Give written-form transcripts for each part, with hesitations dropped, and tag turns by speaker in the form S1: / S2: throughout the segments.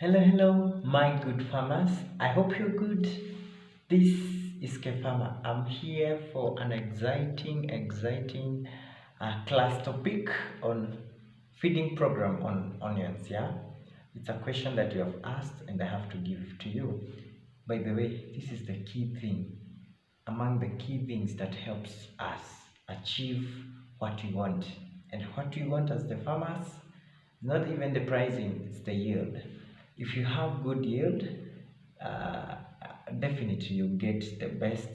S1: Hello, my good farmers. I hope you're good. This is K Farmer. I'm here for an exciting class topic on feeding program on onions. Yeah, it's a question that you have asked, and I have to give to you. By the way, this is the key thing among the key things that helps us achieve what we want, and what we want as the farmers. Not even the pricing, it's the yield. If you have good yield, uh, definitely you get the best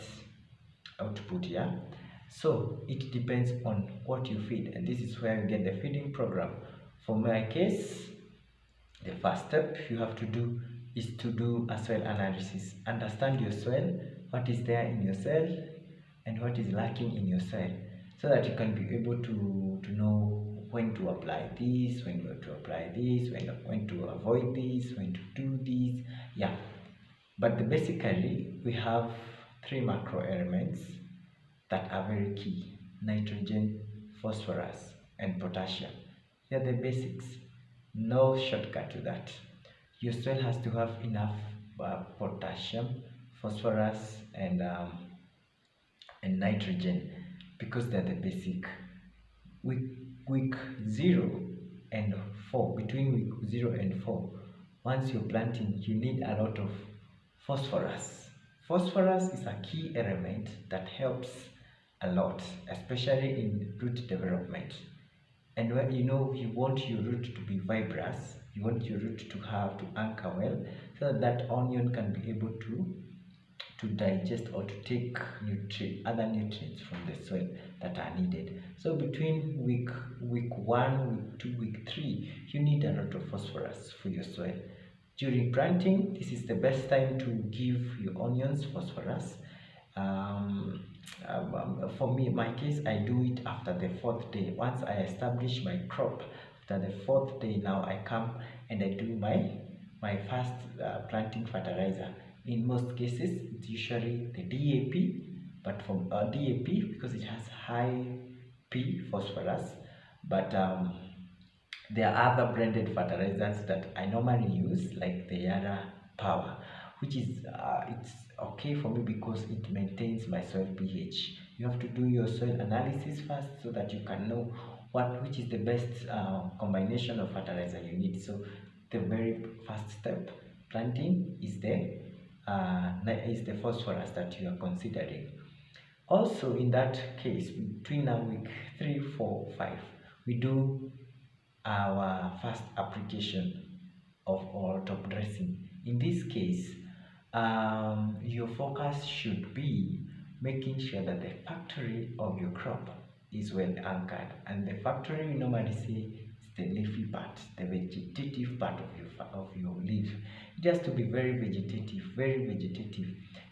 S1: output. Yeah, so it depends on what you feed, and this is where you get the feeding program. For my case, the first step you have to do is to do a soil analysis. Understand your soil, what is there in your soil and what is lacking in your soil, so that you can be able to know when to apply this, when to apply this, when to avoid this, when to do this. Yeah, but basically we have three macro elements that are very key: nitrogen, phosphorus, and potassium. They're the basics. No shortcut to that. Your soil has to have enough potassium, phosphorus, and nitrogen, because they're the basic. Week, week 0 and 4, between week 0 and 4, once you're planting, you need a lot of phosphorus. Phosphorus is a key element that helps a lot, especially in root development. And when you want your root to be fibrous, you want your root to have to anchor well, so that onion can be able to digest or to take other nutrients from the soil that are needed. So between week 1, week 2, week 3, you need a lot of phosphorus for your soil. During planting, this is the best time to give your onions phosphorus. For me, my case, I do it after the 4th day. Once I establish my crop, after the 4th day, now I come and I do my first planting fertilizer. In most cases, it's usually the DAP, but from DAP, because it has high P phosphorus. But there are other branded fertilizers that I normally use, like the Yara Power, which is it's okay for me because it maintains my soil pH. You have to do your soil analysis first, so that you can know which is the best combination of fertilizer you need. So the very first step, planting, is the phosphorus that you are considering. Also, in that case, between week 3, 4, 5, we do our first application of our top dressing. In this case, your focus should be making sure that the factory of your crop is well anchored, and the factory we normally say is the leafy part, the vegetative part of your leaf. It has to be very vegetative.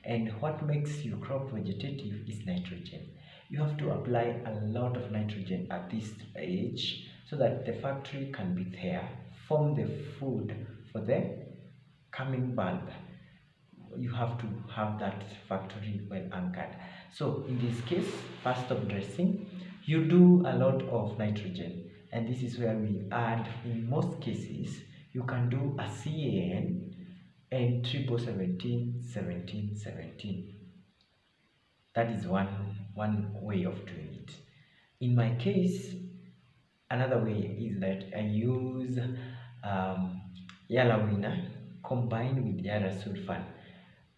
S1: And what makes your crop vegetative is nitrogen. You have to apply a lot of nitrogen at this age, so that the factory can be there, form the food for the coming bulb. You have to have that factory well anchored. So in this case, first of dressing, you do a lot of nitrogen, and this is where we add, in most cases, you can do a CAN and triple 17 17 17. That is one way of doing it. In my case, another way is that I use Yellow Winner combined with Yara Sulfan,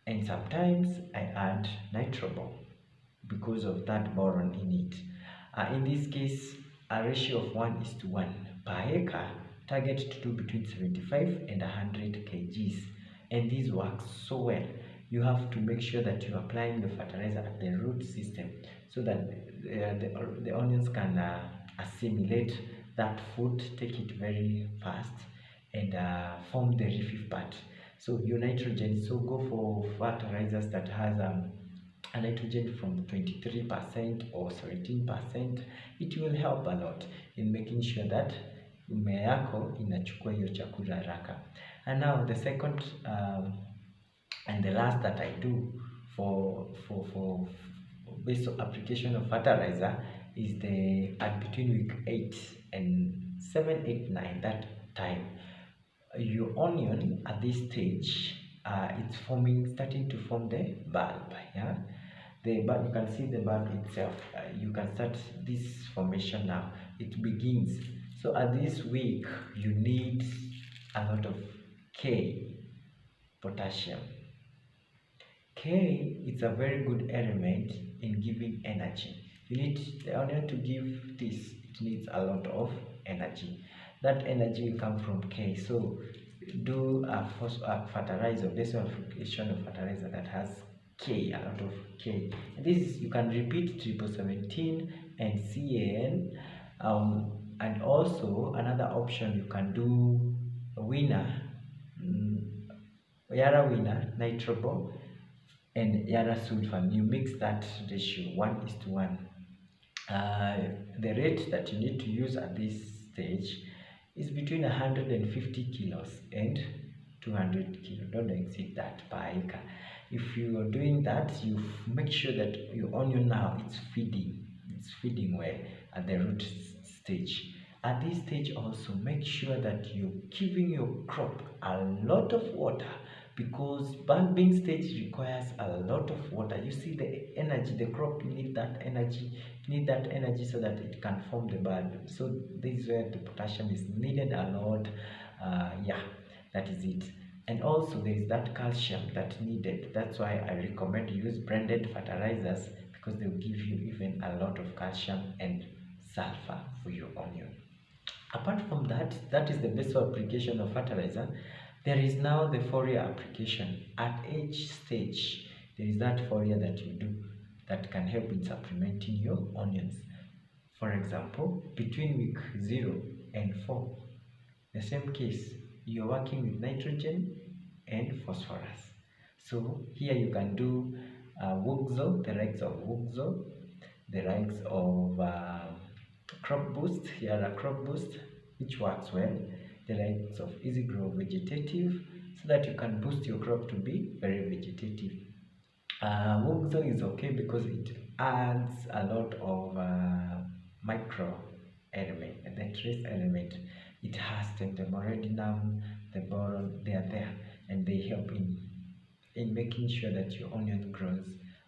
S1: and sometimes I add Nitrobol because of that boron in it. In this case, a ratio of 1:1 per acre. Target to do between 75 and 100 kgs, and this works so well. You have to make sure that you're applying the fertilizer at the root system, so that the onions can assimilate that food, take it very fast, and form the leafy part. So your nitrogen, so go for fertilizers that has a nitrogen from 23% or 17%. It will help a lot in making sure that mmea yako inachukua hiyo chakula haraka. And now the second and the last that I do for based on application of fertilizer is the at between week 8 and 7, 8, 9. That time your onion at this stage, it's starting to form the bulb. Yeah, the bulb, you can see the bulb itself. You can start this formation now. It begins. So at this week, you need a lot of K, potassium. K is a very good element in giving energy. You need the onion to give this. It needs a lot of energy. That energy will come from K. So do a fertilizer, based on application of fertilizer that has K, a lot of K. And this you can repeat 1717 and CAN. And also another option, you can do winner, Yara winner, nitrobo, and Yara sulfur. You mix that ratio 1:1. The rate that you need to use at this stage is between 150 kilos and 200 kilos. Don't exceed that per acre. If you are doing that, you make sure that your onion now it's feeding well at the root stage. At this stage also, make sure that you're giving your crop a lot of water, because bulbing stage requires a lot of water. You see the energy, the crop need that energy so that it can form the bulb. So this is where the potassium is needed a lot. Yeah, that is it. And also there is that calcium that needed. That's why I recommend you use blended fertilizers, because they will give you even a lot of calcium and sulfur for your onion. Apart from that, that is the best application of fertilizer. There is now the foliar application. At each stage, there is that foliar that you do that can help in supplementing your onions. For example, between week 0 and 4, the same case, you're working with nitrogen and phosphorus. So here you can do Wuxo, the likes of Wuxo, the likes of crop boost. Here are crop boost, which works well. The likes of easy grow vegetative, so that you can boost your crop to be very vegetative. Wuxo is okay because it adds a lot of micro element, and the trace element. It has the molybdenum, the boron, they are there, and they help in making sure that your onion grows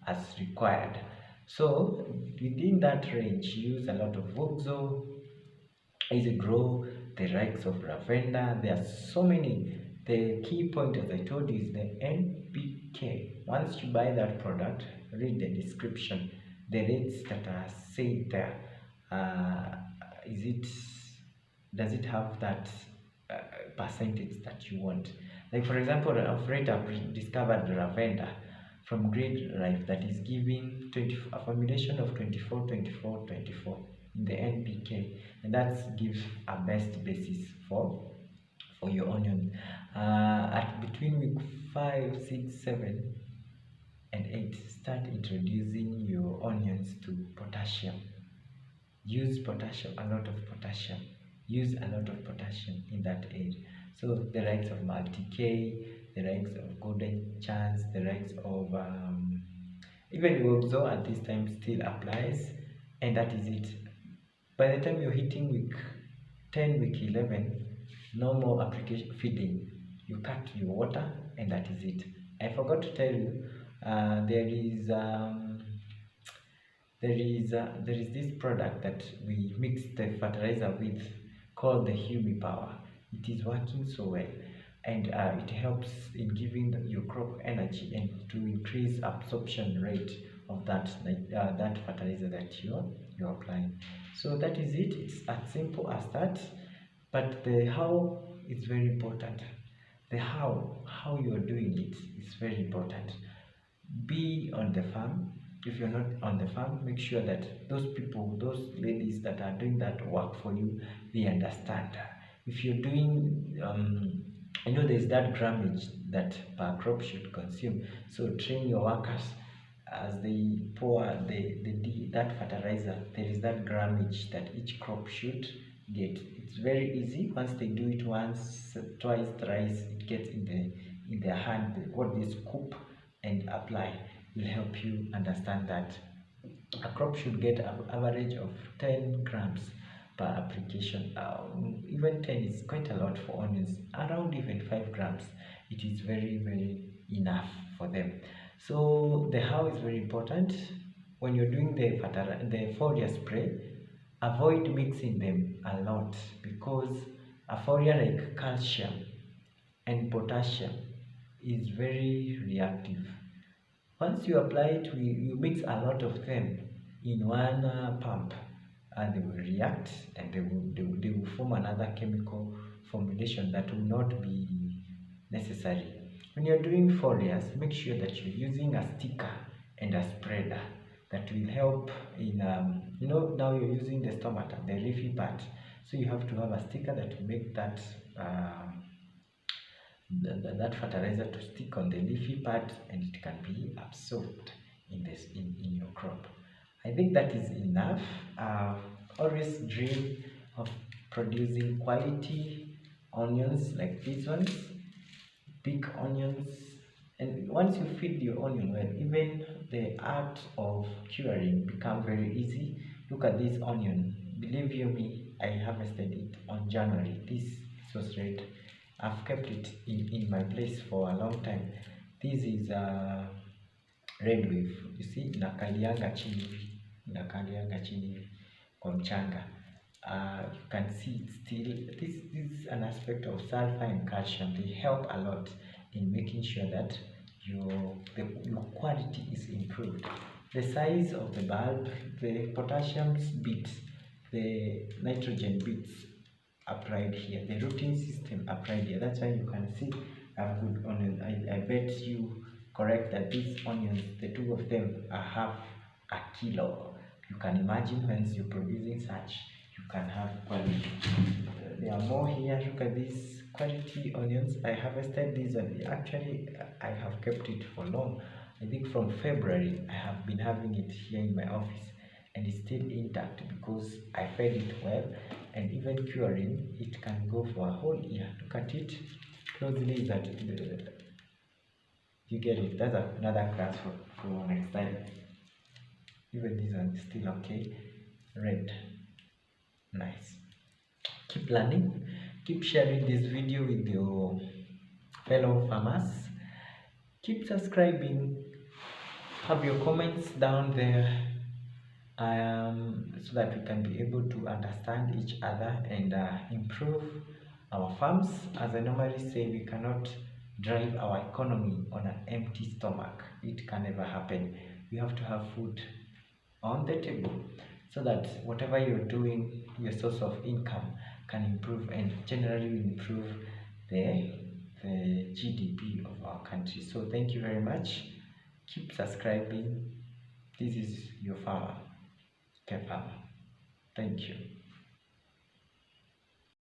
S1: as required. So within that range, use a lot of Wuxo, easy grow, the likes of lavender. There are so many. The key point, as I told you, is the NPK. Once you buy that product, read the description, the rates that are said there. Does it have that percentage that you want? Like for example, of rate I've discovered lavender from Grade Life that is giving a formulation of 24 24 24 in the NPK, and that gives a best basis for your onion. At between week 5, 6, 7 and 8, start introducing your onions to potassium. Use potassium, a lot of potassium. Use a lot of potassium in that age. So the likes of multi-K, the likes of golden chance, the likes of even Wuxo at this time still applies, and that is it. By the time you're hitting week 10, week 11, no more application feeding. You cut your water, and that is it. I forgot to tell you, there is this product that we mix the fertilizer with, called the Humi Power. It is working so well, and it helps in giving your crop energy and to increase absorption rate of that fertilizer that you're applying. So that is it. It's as simple as that, but the how is very important. The how you're doing it is very important. Be on the farm. If you're not on the farm, make sure that those people, those ladies that are doing that work for you, they understand. If you're doing there's that grammage that per crop should consume, so train your workers as they pour that fertilizer. There is that grammage that each crop should get. It's very easy. Once they do it once, twice, thrice, it gets in their hand. What they scoop and apply will help you understand that a crop should get an average of 10 grams per application. Even 10 is quite a lot for onions. around even 5 grams, it is very enough for them. So the how is very important. When you're doing the foliar spray, avoid mixing them a lot, because a foliar like calcium and potassium is very reactive. Once you apply it, you mix a lot of them in one pump, and they will react, and they will form another chemical formulation that will not be necessary. When you're doing foliars, make sure that you're using a sticker and a spreader that will help in, now you're using the stomata, the leafy part. So you have to have a sticker that will make that that fertilizer to stick on the leafy part, and it can be absorbed in your crop. I think that is enough. Always dream of producing quality onions like these ones, big onions. And once you feed your onion well, even the art of curing become very easy. Look at this onion. Believe you me, I harvested it on January. This was red. I've kept it in my place for a long time. This is red wave. You see, inakalianga chini kwa mchanga. You can see it still. This is an aspect of sulfur and calcium. They help a lot in making sure that your quality is improved. The size of the bulb, the potassium bits, the nitrogen bits applied here, the rooting system applied here. That's why you can see a good onion. I bet you correct that these onions, the two of them, are half a kilo. You can imagine once you're producing such, you can have quality. There are more here. Look at these quality onions. I harvested these, and actually I have kept it for long. I think from February I have been having it here in my office, and it's still intact because I fed it well, and even curing it can go for a whole year. Look at it closely, that you get it. That's another class for next time. Even this one is still okay. Red, nice. Keep learning, keep sharing this video with your fellow farmers, keep subscribing, have your comments down there, so that we can be able to understand each other and improve our farms. As I normally say, we cannot drive our economy on an empty stomach. It can never happen. We have to have food on the table, so that whatever you're doing, your source of income can improve, and generally improve the GDP of our country. So thank you very much. Keep subscribing. This is your farmer, Farmer. Thank you.